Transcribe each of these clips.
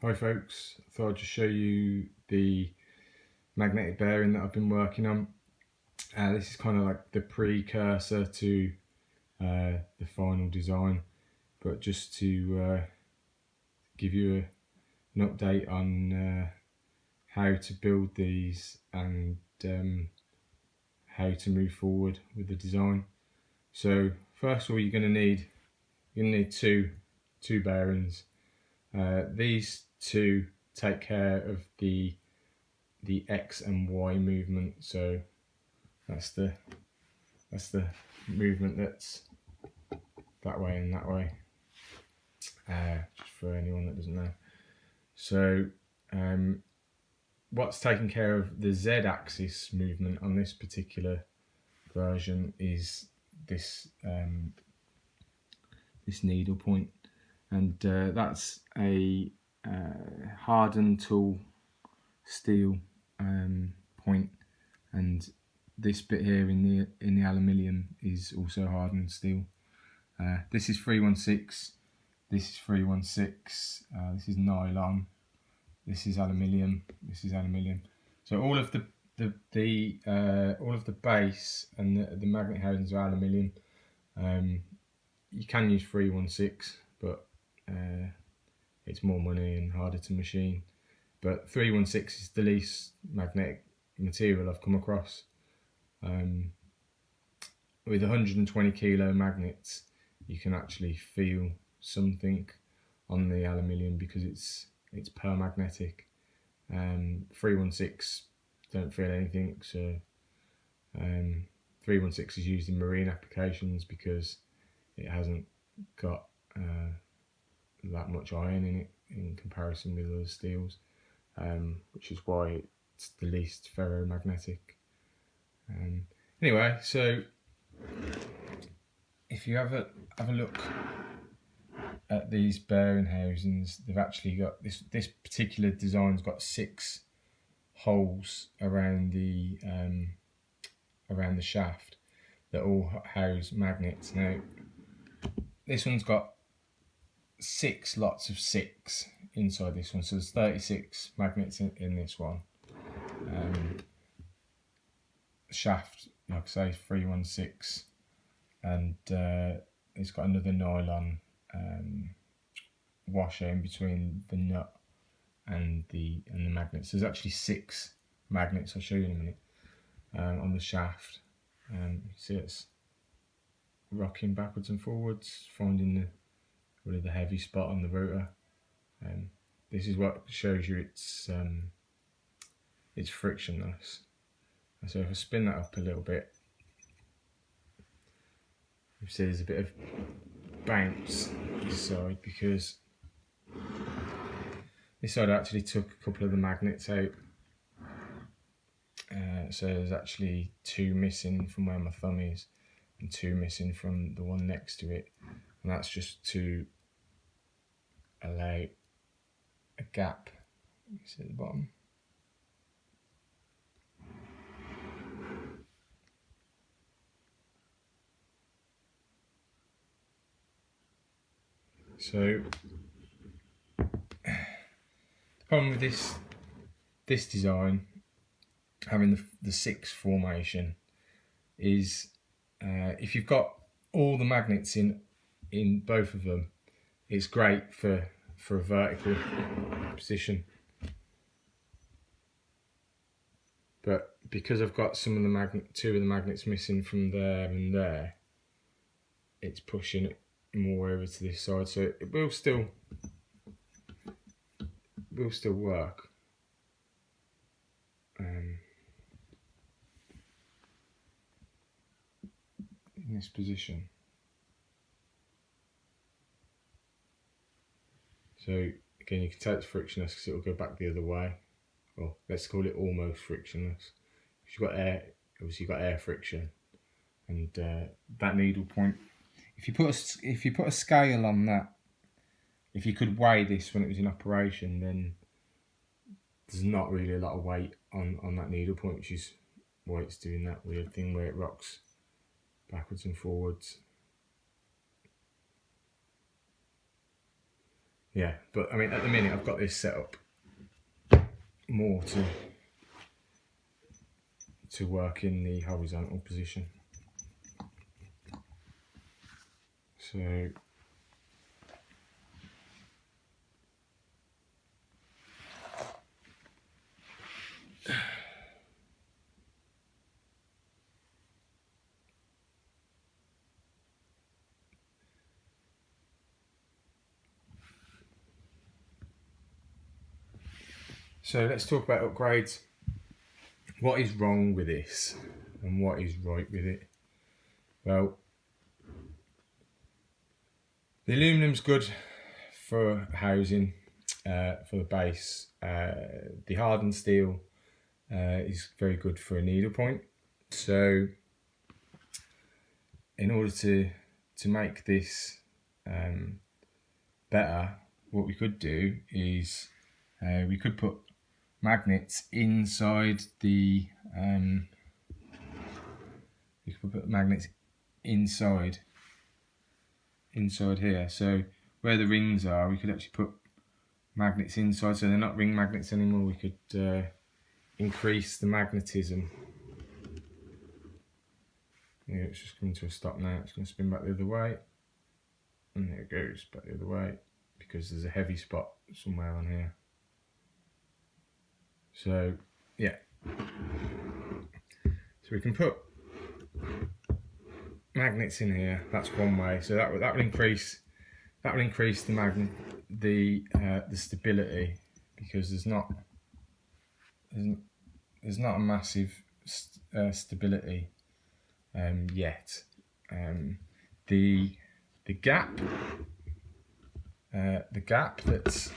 Hi folks, I thought I'd just show you the magnetic bearing that I've been working on. This is kind of like the precursor to the final design, but just to give you an update on how to build these and how to move forward with the design. So first of all, you're going to need two bearings. These two take care of the X and Y movement, so that's the movement that's that way and that way, just for anyone that doesn't know. So what's taking care of the Z axis movement on this particular version is this this needle point, and that's a hardened tool steel point, and this bit here in the aluminium is also hardened steel. This is 316, this is 316, this is nylon, this is aluminium, this is aluminium. So all of the base and the magnet housings are aluminium. You can use 316, but it's more money and harder to machine. But 316 is the least magnetic material I've come across. With 120 kilo magnets, you can actually feel something on the aluminium because it's permagnetic. 316 don't feel anything, so 316 is used in marine applications because it hasn't got that much iron in it in comparison with other steels, which is why it's the least ferromagnetic. Anyway, so if you have a look at these bearing housings, they've actually got this particular design's got 6 holes around the shaft that all house magnets. Now this one's got 6 lots of 6 inside this one, so there's 36 magnets in this one. Shaft, like I say, 316, and it's got another nylon washer in between the nut and the magnets. There's actually 6 magnets. I'll show you in a minute on the shaft. You see it's rocking backwards and forwards, finding really the heavy spot on the rotor. This is what shows you it's frictionless. So if I spin that up a little bit, you see there's a bit of bounce this side because this side actually took a couple of the magnets out. So there's actually 2 missing from where my thumb is and 2 missing from the one next to it, and that's just to allow a gap. You see at the bottom. So the problem with this design, having the 6 formation, is if you've got all the magnets in both of them, it's great for a vertical position. But because I've got 2 of the magnets missing from there and there, it's pushing it more over to this side, so it will still work. In this position. So again, you can take the frictionless because it will go back the other way. Well, let's call it almost frictionless. You've got air, obviously you've got air friction, and that needle point. If you put a scale on that, if you could weigh this when it was in operation, then there's not really a lot of weight on that needle point, which is why it's doing that weird thing where it rocks backwards and forwards. yeah, but I mean at the minute I've got this set up more to work in the horizontal position. So let's talk about upgrades. What is wrong with this and what is right with it? Well, the aluminum's good for housing, for the base. The hardened steel is very good for a needle point. So in order to make this better, what we could do is we could put magnets inside the we could put magnets inside here. So where the rings are, we could actually put magnets inside, so they're not ring magnets anymore. We could increase the magnetism. Yeah, it's just coming to a stop now. It's going to spin back the other way, and there it goes back the other way because there's a heavy spot somewhere on here. So yeah, so we can put magnets in here. That's one way. So that will increase the stability, because there's not a massive stability yet. The gap that's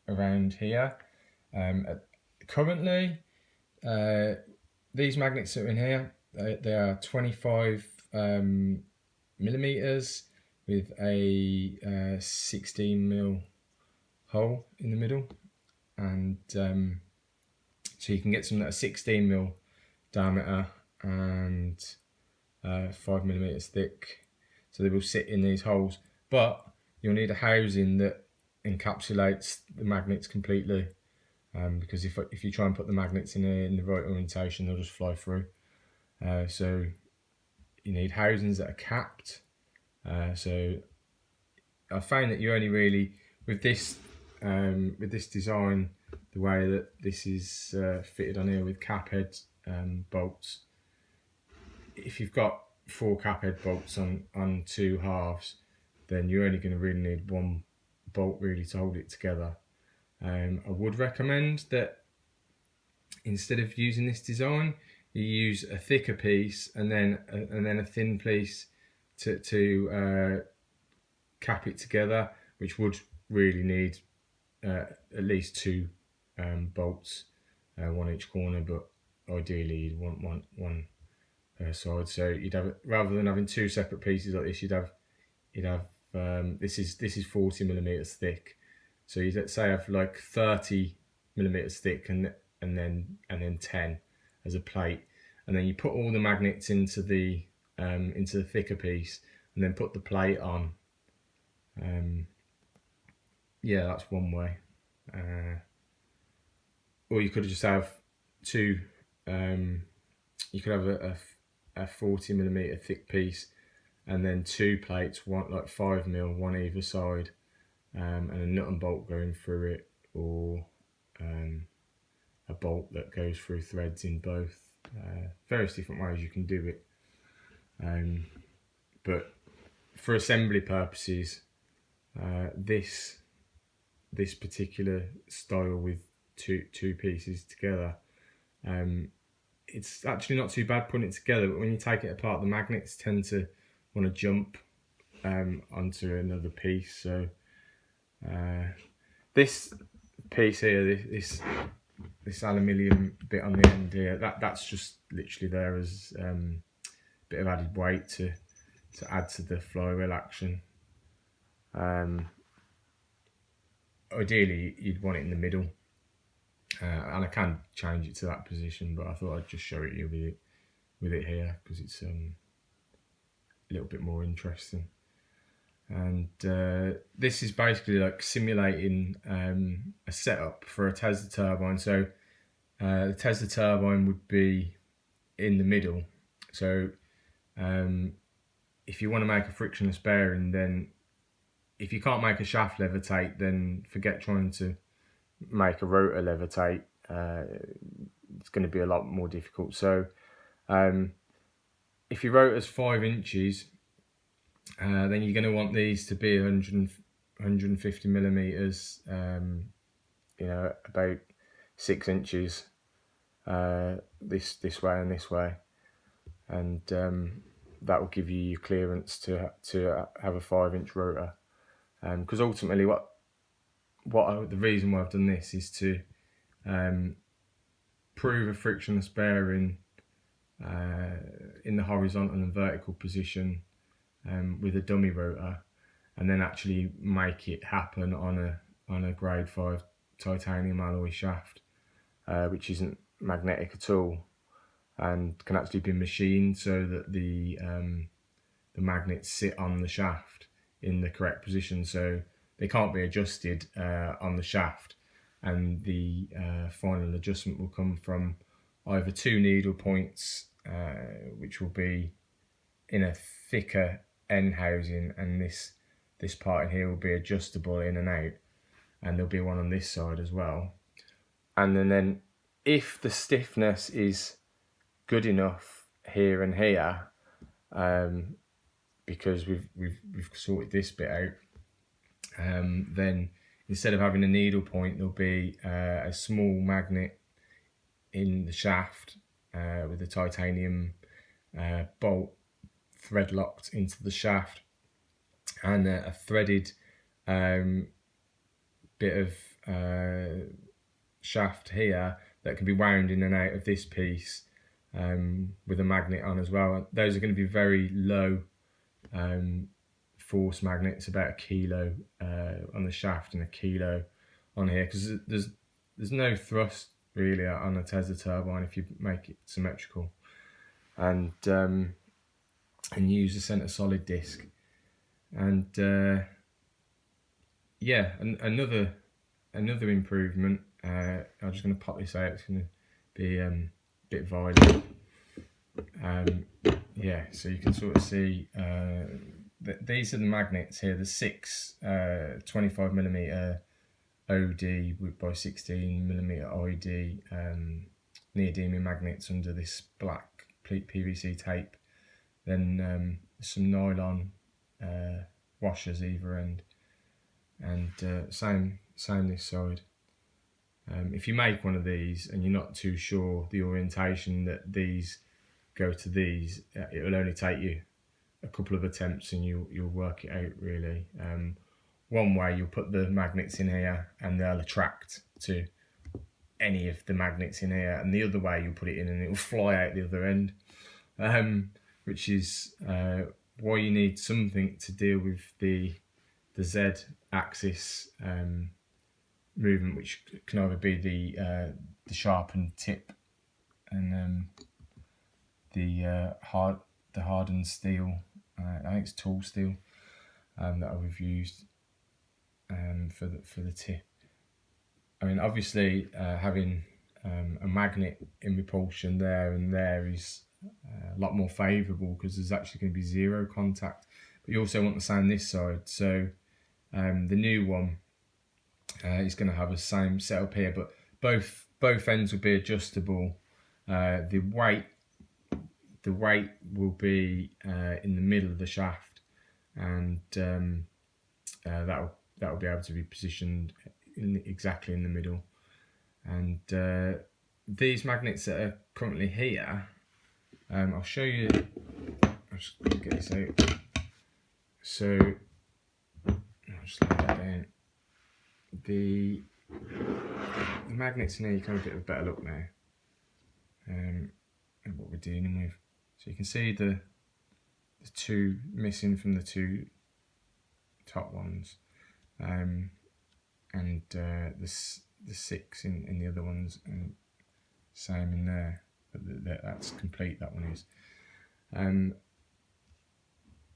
around here currently, these magnets that are in here, they are 25 millimeters with a 16 mil hole in the middle, and so you can get some that are 16 mil diameter and 5 millimeters thick, so they will sit in these holes, but you'll need a housing that encapsulates the magnets completely, because if you try and put the magnets in here in the right orientation, they'll just fly through. So you need housings that are capped. So I found that you only really, with this design, the way that this is fitted on here with cap head bolts, if you've got 4 cap head bolts on 2 halves, then you're only going to really need 1 bolt really to hold it together. I would recommend that instead of using this design, you use a thicker piece and then a thin piece to cap it together, which would really need at least 2 bolts, 1 each corner, but ideally you'd want one per side. So you'd have, rather than having 2 separate pieces like this, you'd have this is 40 millimeters thick. So you'd say have like 30 millimeters thick and then 10 as a plate, and then you put all the magnets into the thicker piece and then put the plate on. Yeah, that's one way. Or you could just have 2. You could have a 40 millimeter thick piece and then 2 plates, one like 5 mil, one either side, and a nut and bolt going through it, or a bolt that goes through threads in both. Various different ways you can do it, but for assembly purposes, this particular style with two pieces together, it's actually not too bad putting it together, but when you take it apart, the magnets tend to want to jump onto another piece. So this piece here, this aluminium bit on the end here, that's just literally there as a bit of added weight to add to the flywheel action. Ideally you'd want it in the middle, and I can change it to that position, but I thought I'd just show it you with it here because it's a little bit more interesting. And this is basically like simulating a setup for a Tesla turbine. So the Tesla turbine would be in the middle. So if you want to make a frictionless bearing, then if you can't make a shaft levitate, then forget trying to make a rotor levitate. It's going to be a lot more difficult. So if your rotor's 5 inches, then you're going to want these to be 150 millimeters, about 6 inches this way and this way, and that will give you your clearance to have a 5-inch rotor. Because ultimately, the reason why I've done this is to prove a frictionless bearing in the horizontal and vertical position with a dummy rotor, and then actually make it happen on a grade 5 titanium alloy shaft, which isn't magnetic at all and can actually be machined so that the magnets sit on the shaft in the correct position, so they can't be adjusted on the shaft, and the final adjustment will come from either 2 needle points, which will be in a thicker end housing, and this part in here will be adjustable in and out, and there'll be one on this side as well. And then if the stiffness is good enough here and here, because we've sorted this bit out, then instead of having a needle point, there'll be a small magnet in the shaft with a titanium bolt thread locked into the shaft, and a threaded bit of shaft here that can be wound in and out of this piece with a magnet on as well. Those are going to be very low force magnets, about 1 kilo on the shaft and 1 kilo on here, because there's no thrust really on a Tesla turbine if you make it symmetrical, and use a center solid disc. And another improvement, I'm just going to pop this out, it's going to be a bit violent. So you can sort of see that these are the magnets here, the 6 25mm OD by 16mm ID neodymium magnets under this black PVC tape. Then some nylon washers either end, and same this side. If you make one of these and you're not too sure the orientation that these go to these, it will only take you a couple of attempts and you'll work it out really. One way, you'll put the magnets in here and they'll attract to any of the magnets in here, and the other way you'll put it in and it'll fly out the other end, which is why you need something to deal with the Z axis movement, which can either be the sharpened tip and the hardened steel. I think it's tool steel that I've used for the tip. I mean, obviously having a magnet in repulsion there and there is a lot more favourable, because there's actually going to be 0 contact. But you also want the same this side. So the new one is going to have the same setup here, but both ends will be adjustable. The weight will be in the middle of the shaft, and that'll be able to be positioned exactly in the middle. And these magnets that are currently here, I'll show you. I'll just get this out. So I'll just lay that down. The magnets in here, you can have a bit of a better look now at what we're dealing with. So you can see the 2 missing from the 2 top ones, and the 6 in the other ones, and same in there. But that's complete. That one is.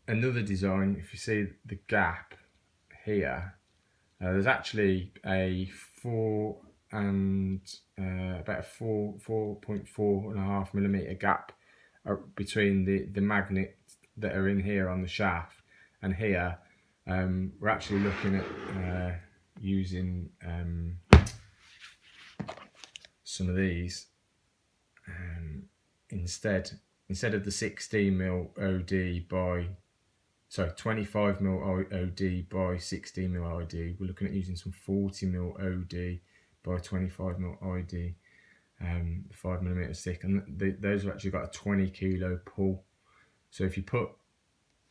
another design, if you see the gap here, there's actually a about a 4.4.5 millimeter gap between the magnets that are in here on the shaft and here. We're actually looking at using some of these instead of the 16mm OD by 25mm OD by 16mm OD. We're looking at using some 40mm OD by 25mm OD, 5mm thick, and those have actually got a 20 kilo pull. So if you put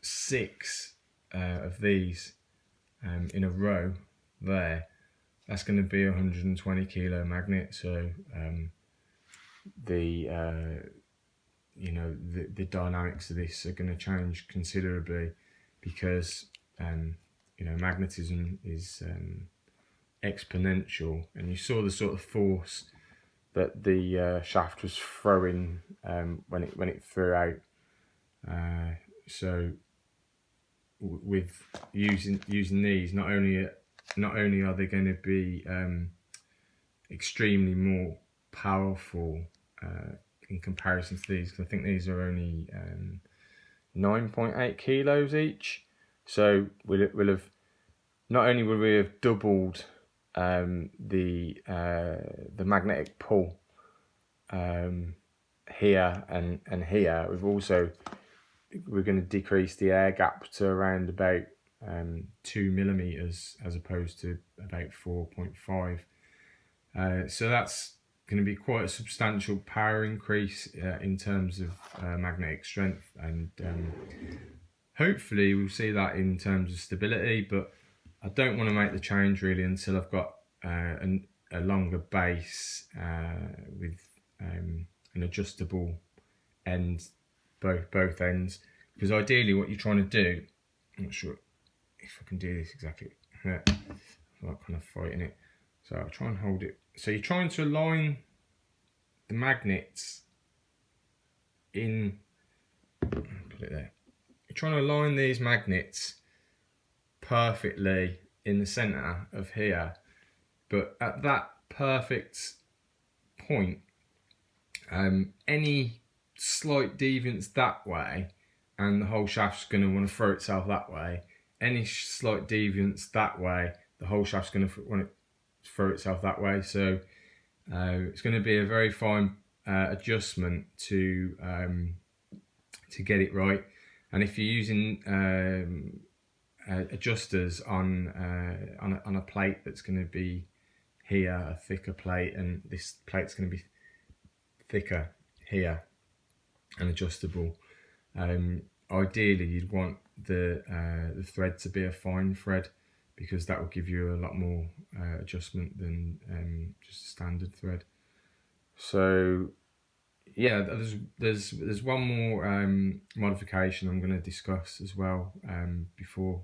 6 of these in a row there, that's going to be a 120 kilo magnet. So the dynamics of this are going to change considerably, because magnetism is exponential, and you saw the sort of force that the shaft was throwing when it threw out. So with using these, not only are they going to be extremely more powerful in comparison to these, because I think these are only 9.8 kilos each. So we'll have not only will we have doubled the magnetic pull here and here. We're going to decrease the air gap to around about 2 millimeters as opposed to about 4.5. So that's going to be quite a substantial power increase in terms of magnetic strength, and hopefully we'll see that in terms of stability. But I don't want to make the change really until I've got a longer base with an adjustable end, both ends, because ideally what you're trying to do, I'm not sure if I can do this exactly, I'm like kind of fighting it, so I'll try and hold it. So you're trying to align the magnets in, put it there, you're trying to align these magnets perfectly in the center of here, but at that perfect point, any slight deviance that way and the whole shaft's going to want to throw itself that way. Any slight deviance that way, the whole shaft's going to want to throw itself that way. So it's going to be a very fine adjustment to get it right. And if you're using adjusters on a plate that's going to be here, a thicker plate, and this plate's going to be thicker here and adjustable, ideally you'd want the thread to be a fine thread, because that will give you a lot more adjustment than just a standard thread. So yeah, there's one more modification I'm going to discuss as well before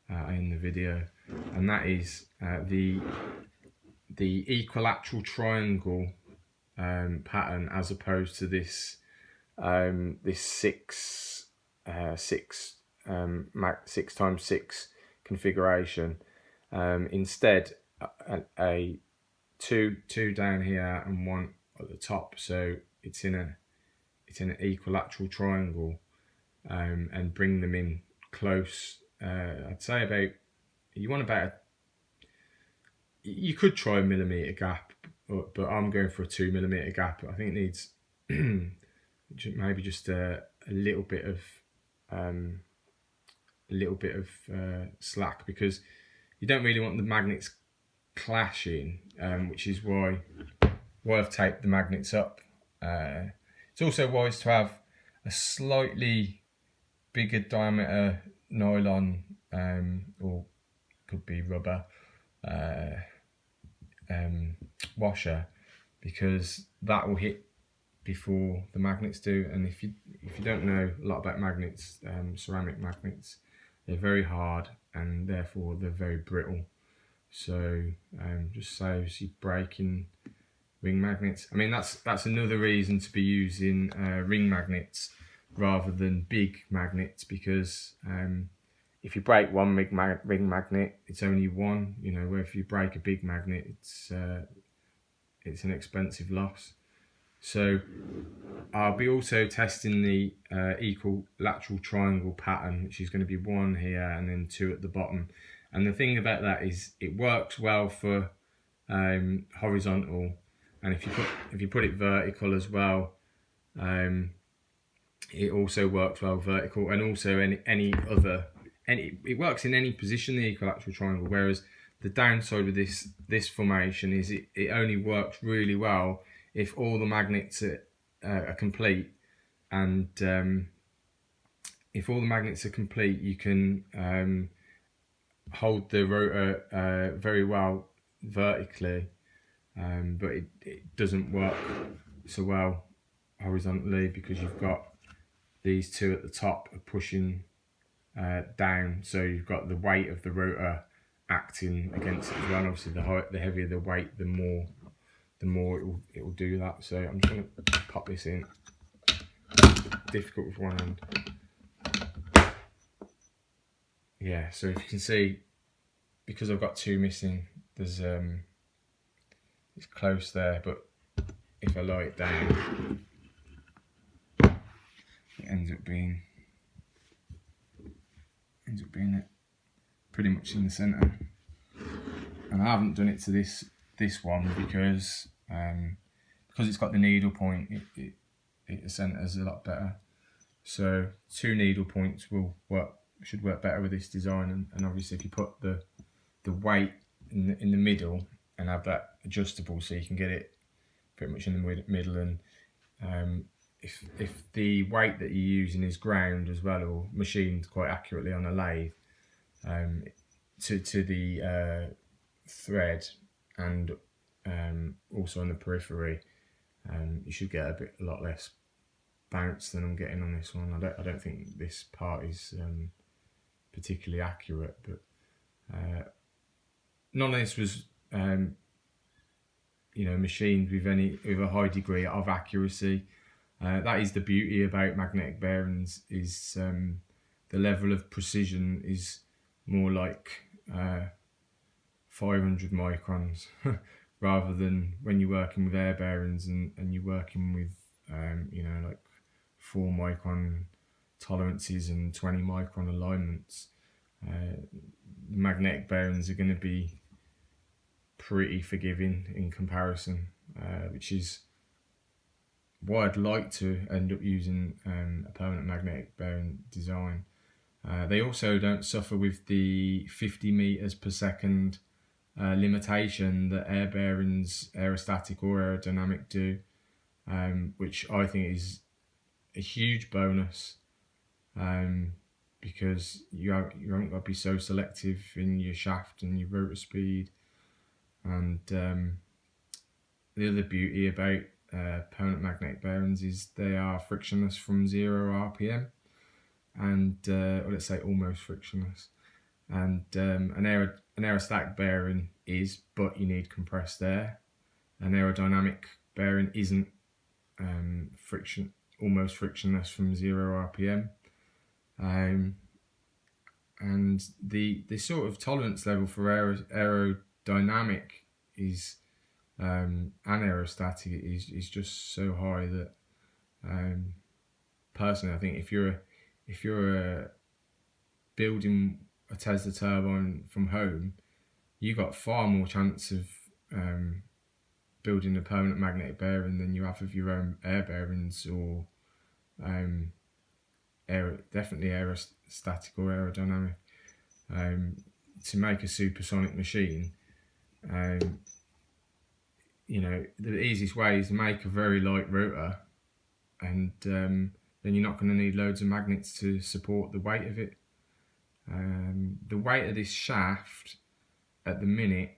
I end the video, and that is the Equilateral Triangle pattern, as opposed to this this 6x6 configuration. Instead, a two down here and one at the top, so it's in an equilateral triangle, and bring them in close. I'd say you could try a millimeter gap, but I'm going for a 2 millimeter gap. I think it needs maybe just a little bit of slack, because you don't really want the magnets clashing, which is why I've taped the magnets up. It's also wise to have a slightly bigger diameter nylon, or could be rubber washer, because that will hit before the magnets do. And if you don't know a lot about magnets, ceramic magnets, they're very hard and therefore they're very brittle. So just saves you breaking ring magnets. I mean, that's another reason to be using ring magnets rather than big magnets, because if you break one ring magnet, it's only one. You know, where if you break a big magnet, it's an expensive loss. So I'll be also testing the Equilateral Triangle pattern, which is going to be one here and then two at the bottom. And the thing about that is it works well for horizontal, and if you put it vertical as well, it also works well vertical, and also it works in any position, the Equilateral Triangle. Whereas the downside with this formation is it only works really well if all the magnets are complete, and if all the magnets are complete, you can hold the rotor very well vertically, but it doesn't work so well horizontally, because you've got these two at the top are pushing down, so you've got the weight of the rotor acting against it as well. Obviously, the heavier the weight, the more it will do that. So I'm just going to pop this in. Difficult with one hand. Yeah, so if you can see, because I've got two missing, there's it's close there, but if I lie it down, it ends up being it pretty much in the centre. And I haven't done it to this one because it's got the needle point, it centres a lot better. So 2 needle points should work better with this design. And obviously, if you put the weight in the middle and have that adjustable, so you can get it pretty much in the middle. And if the weight that you're using is ground as well, or machined quite accurately on a lathe, to the thread, and also on the periphery, you should get a lot less bounce than I'm getting on this one. I don't think this part is particularly accurate, but none of this was machined with a high degree of accuracy. That is the beauty about magnetic bearings, is the level of precision is more like 500 microns rather than when you're working with air bearings and you're working with like 4 micron tolerances and 20 micron alignments. The magnetic bearings are going to be pretty forgiving in comparison, which is why I'd like to end up using a permanent magnetic bearing design. They also don't suffer with the 50 meters per second limitation that air bearings, aerostatic or aerodynamic, do, which I think is a huge bonus, because you haven't got to be so selective in your shaft and your rotor speed. And the other beauty about permanent magnetic bearings is they are frictionless from 0 RPM, and or let's say almost frictionless. And an aerostatic bearing is, but you need compressed air. An aerodynamic bearing isn't almost frictionless from 0 RPM. And the sort of tolerance level for aerodynamic is and aerostatic is just so high that personally I think if you're building a Tesla turbine from home, you got far more chance of building a permanent magnetic bearing than you have of your own air bearings, or definitely aerostatic or aerodynamic. To make a supersonic machine, the easiest way is to make a very light rotor, and then you're not going to need loads of magnets to support the weight of it. The weight of this shaft at the minute